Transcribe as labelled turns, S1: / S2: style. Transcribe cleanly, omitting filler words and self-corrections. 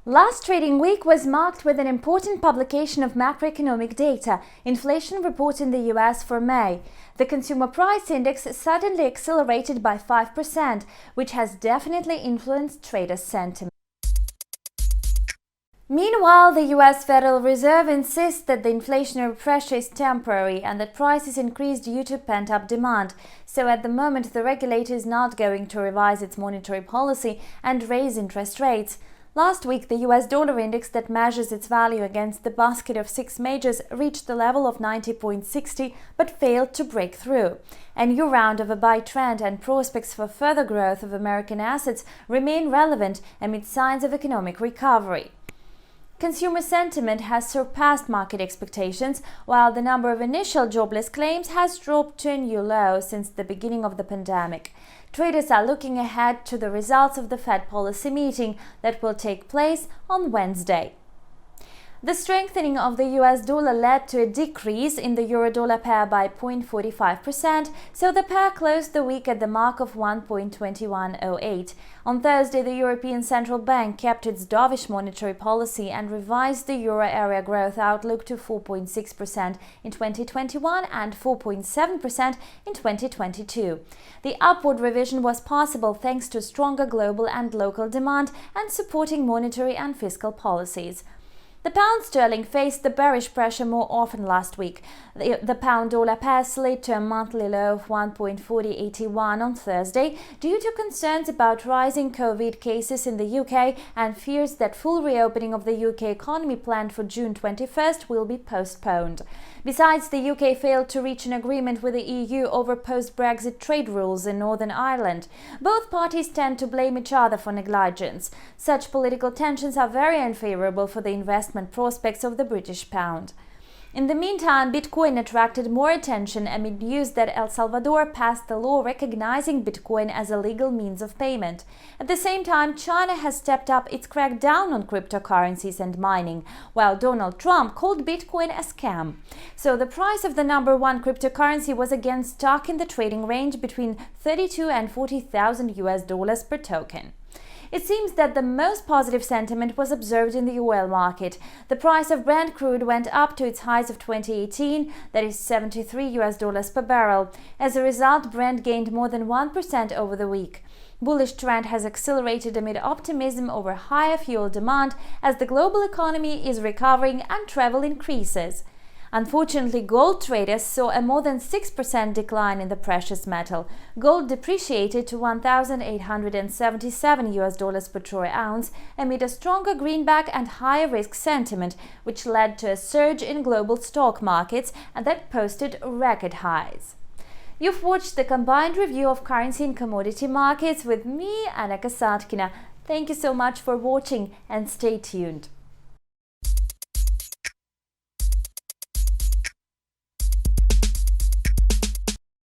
S1: Last trading week was marked with an important publication of macroeconomic data, inflation report in the US for May. The consumer price index suddenly accelerated by 5%, which has definitely influenced traders' sentiment. Meanwhile, the US Federal Reserve insists that the inflationary pressure is temporary and that prices increase due to pent-up demand. So at the moment, the regulator is not going to revise its monetary policy and raise interest rates. Last week, the US dollar index that measures its value against the basket of 6 majors reached the level of 90.60 but failed to break through. A new round of a buy trend and prospects for further growth of American assets remain relevant amid signs of economic recovery. Consumer sentiment has surpassed market expectations, while the number of initial jobless claims has dropped to a new low since the beginning of the pandemic. Traders are looking ahead to the results of the Fed policy meeting that will take place on Wednesday. The strengthening of the US dollar led to a decrease in the euro-dollar pair by 0.45%, so the pair closed the week at the mark of 1.2108. On Thursday, the European Central Bank kept its dovish monetary policy and revised the euro area growth outlook to 4.6% in 2021 and 4.7% in 2022. The upward revision was possible thanks to stronger global and local demand and supporting monetary and fiscal policies. The pound sterling faced the bearish pressure more often last week. The pound-dollar pair slid to a monthly low of 1.4081 on Thursday due to concerns about rising COVID cases in the UK and fears that full reopening of the UK economy planned for June 21st will be postponed. Besides, the UK failed to reach an agreement with the EU over post-Brexit trade rules in Northern Ireland. Both parties tend to blame each other for negligence. Such political tensions are very unfavorable for the investment prospects of the British pound. In the meantime, Bitcoin attracted more attention amid news that El Salvador passed a law recognizing Bitcoin as a legal means of payment. At the same time, China has stepped up its crackdown on cryptocurrencies and mining, while Donald Trump called Bitcoin a scam. So the price of the number one cryptocurrency was again stuck in the trading range between 32 and 40,000 US dollars per token. It seems that the most positive sentiment was observed in the oil market. The price of Brent crude went up to its highs of 2018, that is 73 US dollars per barrel. As a result, Brent gained more than 1% over the week. Bullish trend has accelerated amid optimism over higher fuel demand as the global economy is recovering and travel increases. Unfortunately, gold traders saw a more than 6% decline in the precious metal. Gold depreciated to 1,877 US dollars per troy ounce amid a stronger greenback and higher risk sentiment, which led to a surge in global stock markets and that posted record highs. You've watched the combined review of currency and commodity markets with me, Anna Kasatkina. Thank you so much for watching and stay tuned.